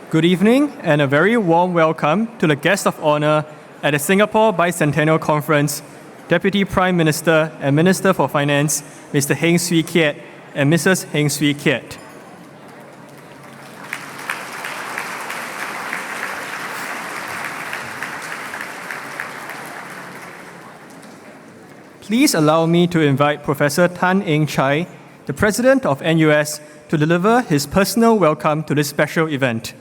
Good evening and a very warm welcome to the guest of honor at the Singapore Bicentennial Conference, Deputy Prime Minister and Minister for Finance, Mr. Eng Chye and Mrs. Eng Chye. Please allow me to invite Professor Tan Eng Chye, the President of NUS, to deliver his personal welcome to this special event.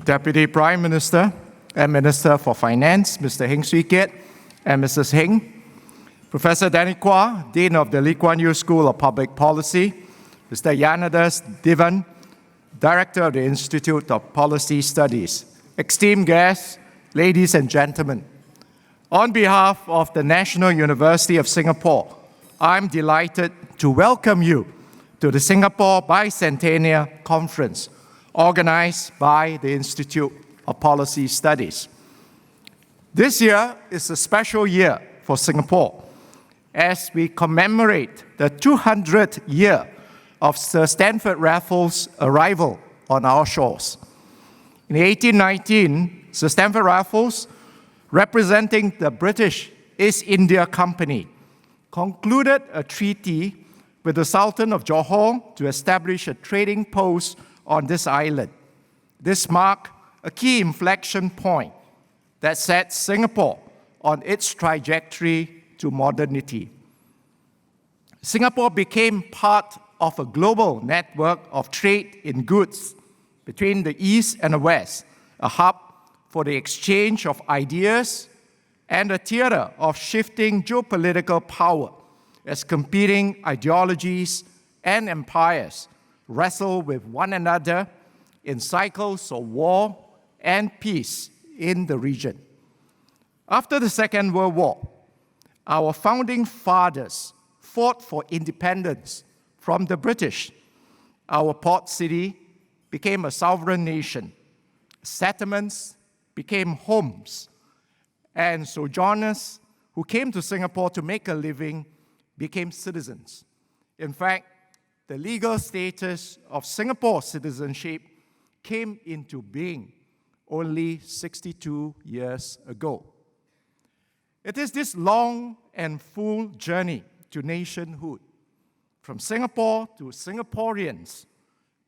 Deputy Prime Minister and Minister for Finance, Mr. Eng Chye and Mrs. Eng, Professor Tan Eng Chye, Dean of the Lee Kuan Yew School of Public Policy, Mr. Yanadas Divan, Director of the Institute of Policy Studies, esteemed guests, ladies and gentlemen. On behalf of the National University of Singapore, I'm delighted to welcome you to the Singapore Bicentennial Conference, organized by the Institute of Policy Studies. This year is a special year for Singapore as we commemorate the 200th year of Sir Stamford Raffles' arrival on our shores. In 1819, Sir Stamford Raffles, representing the British East India Company, concluded a treaty with the Sultan of Johor to establish a trading post on this island. This marked a key inflection point that set Singapore on its trajectory to modernity. Singapore became part of a global network of trade in goods between the East and the West, a hub for the exchange of ideas and a theater of shifting geopolitical power as competing ideologies and empires wrestle with one another in cycles of war and peace in the region. After the Second World War, our founding fathers fought for independence from the British. Our port city became a sovereign nation. Settlements became homes, and sojourners who came to Singapore to make a living became citizens. In fact, the legal status of Singapore citizenship came into being only 62 years ago. It is this long and full journey to nationhood, from Singapore to Singaporeans,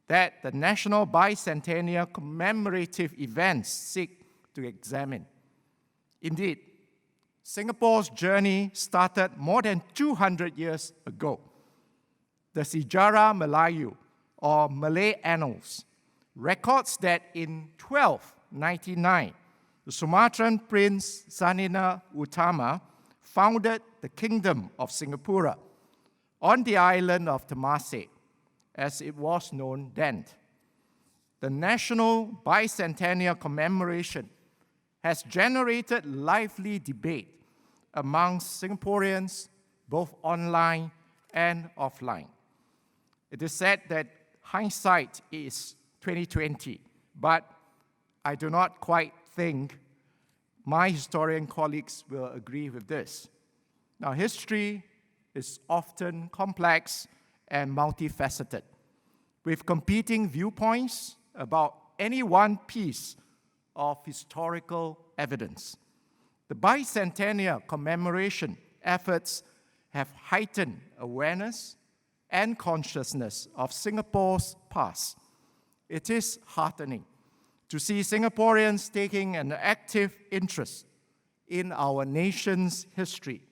that the National Bicentennial commemorative events seek to examine. Indeed, Singapore's journey started more than 200 years ago. The Sejarah Melayu, or Malay Annals, records that in 1299, the Sumatran Prince Sanina Utama founded the Kingdom of Singapura on the island of Temasek, as it was known then. The National Bicentennial commemoration has generated lively debate amongst Singaporeans, both online and offline. It is said that hindsight is 20/20, but I do not quite think my historian colleagues will agree with this. Now, history is often complex and multifaceted, with competing viewpoints about any one piece of historical evidence. The bicentennial commemoration efforts have heightened awareness and consciousness of Singapore's past. It is heartening to see Singaporeans taking an active interest in our nation's history.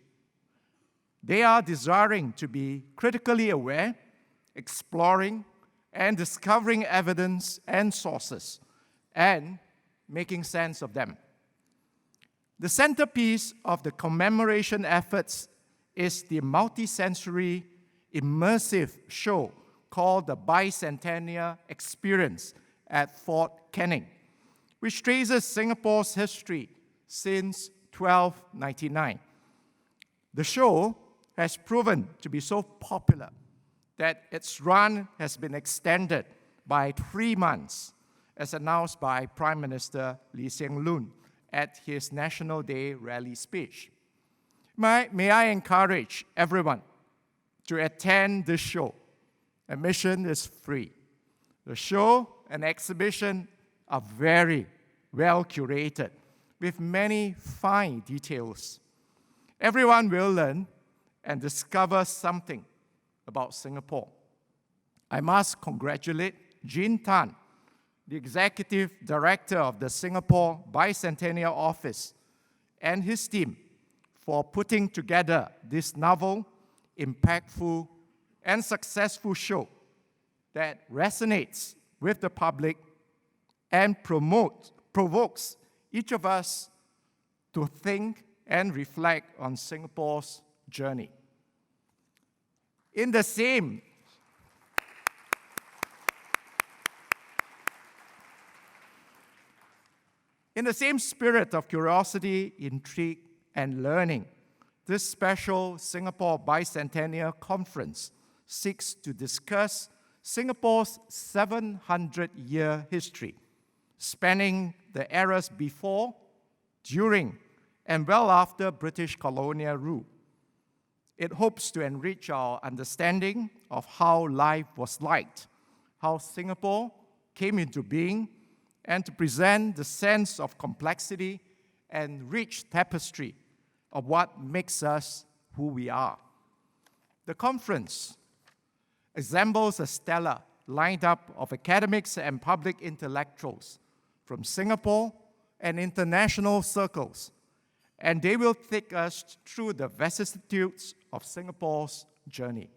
They are desiring to be critically aware, exploring and discovering evidence and sources, and making sense of them. The centerpiece of the commemoration efforts is the multi-sensory, immersive show called the Bicentennial Experience at Fort Canning, which traces Singapore's history since 1299. The show has proven to be so popular that its run has been extended by 3 months, as announced by Prime Minister Lee Hsien Loong at his National Day rally speech. May I encourage everyone to attend this show. Admission is free. The show and exhibition are very well curated with many fine details. Everyone will learn and discover something about Singapore. I must congratulate Jean Tan, the Executive Director of the Singapore Bicentennial Office, and his team for putting together this novel, impactful, and successful show that resonates with the public and provokes each of us to think and reflect on Singapore's journey. In the same spirit of curiosity, intrigue, and learning, this special Singapore Bicentennial Conference seeks to discuss Singapore's 700-year history, spanning the eras before, during, and well after British colonial rule. It hopes to enrich our understanding of how life was like, how Singapore came into being, and to present the sense of complexity and rich tapestry of what makes us who we are. The conference assembles a stellar lineup of academics and public intellectuals from Singapore and international circles, and they will take us through the vicissitudes of Singapore's journey.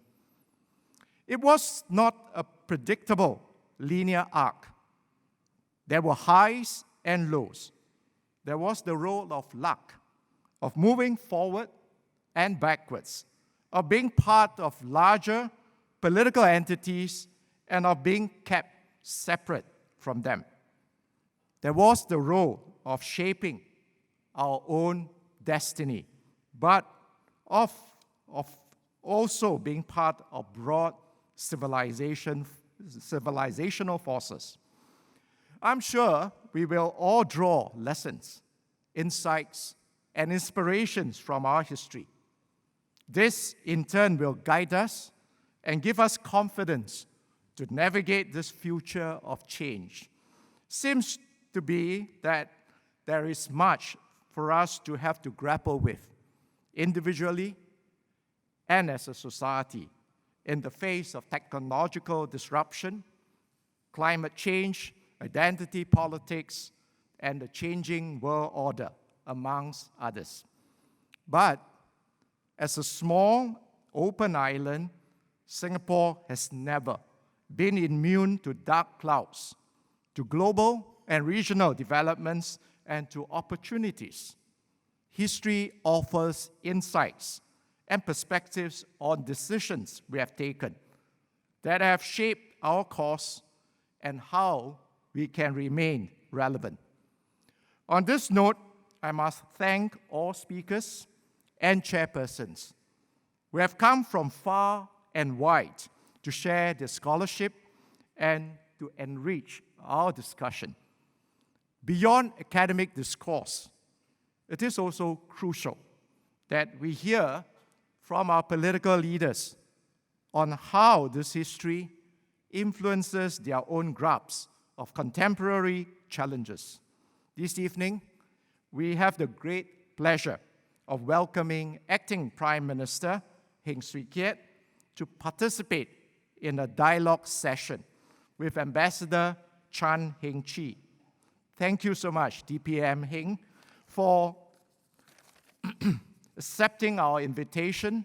It was not a predictable linear arc. There were highs and lows. There was the role of luck, of moving forward and backwards, of being part of larger political entities, and of being kept separate from them. There was the role of shaping our own destiny, but of also being part of broad civilizational forces. I'm sure we will all draw lessons, insights, and inspirations from our history. This, in turn, will guide us and give us confidence to navigate this future of change. Seems to be that there is much for us to have to grapple with, individually and as a society, in the face of technological disruption, climate change, identity politics, and the changing world order, amongst others. But as a small, open island, Singapore has never been immune to dark clouds, to global and regional developments, and to opportunities. History offers insights and perspectives on decisions we have taken that have shaped our course and how we can remain relevant. On this note, I must thank all speakers and chairpersons who have come from far and wide to share their scholarship and to enrich our discussion. Beyond academic discourse, it is also crucial that we hear from our political leaders on how this history influences their own grasp of contemporary challenges. This evening, we have the great pleasure of welcoming Acting Prime Minister Heng Swee Keat to participate in a dialogue session with Ambassador Tan Eng Chye. Thank you so much, DPM Heng, for accepting our invitation,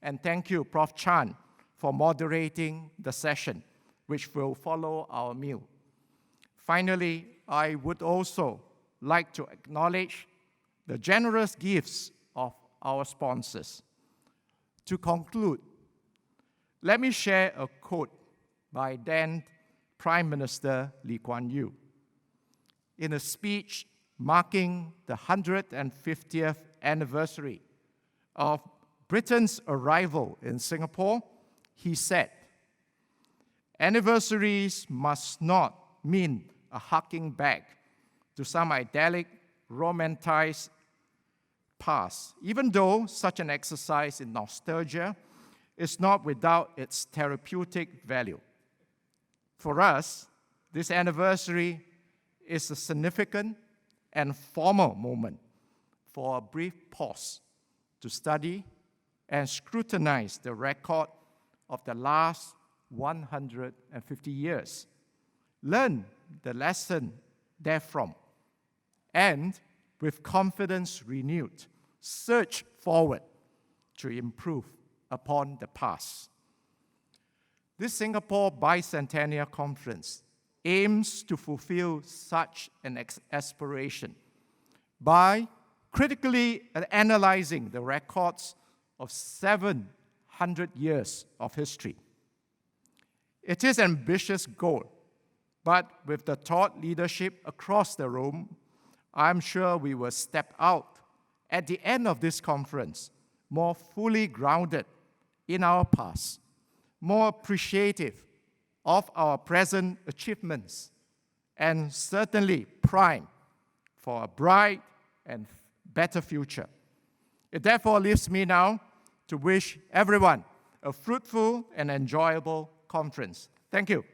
and thank you, Prof. Chan, for moderating the session, which will follow our meal. Finally, I would also like to acknowledge the generous gifts of our sponsors. To conclude, let me share a quote by then Prime Minister Lee Kuan Yew. In a speech marking the 150th anniversary of Britain's arrival in Singapore, he said, "Anniversaries must not mean a harking back to some idyllic, romanticized past, even though such an exercise in nostalgia is not without its therapeutic value. For us, this anniversary is a significant and formal moment for a brief pause to study and scrutinize the record of the last 150 years, learn the lesson therefrom, and with confidence renewed, surge forward to improve upon the past. This Singapore Bicentennial Conference aims to fulfill such an aspiration by critically analyzing the records of 700 years of history. It is an ambitious goal, but with the thought leadership across the room, I'm sure we will step out at the end of this conference more fully grounded in our past, more appreciative of our present achievements, and certainly primed for a bright and better future. It therefore leaves me now to wish everyone a fruitful and enjoyable conference. Thank you.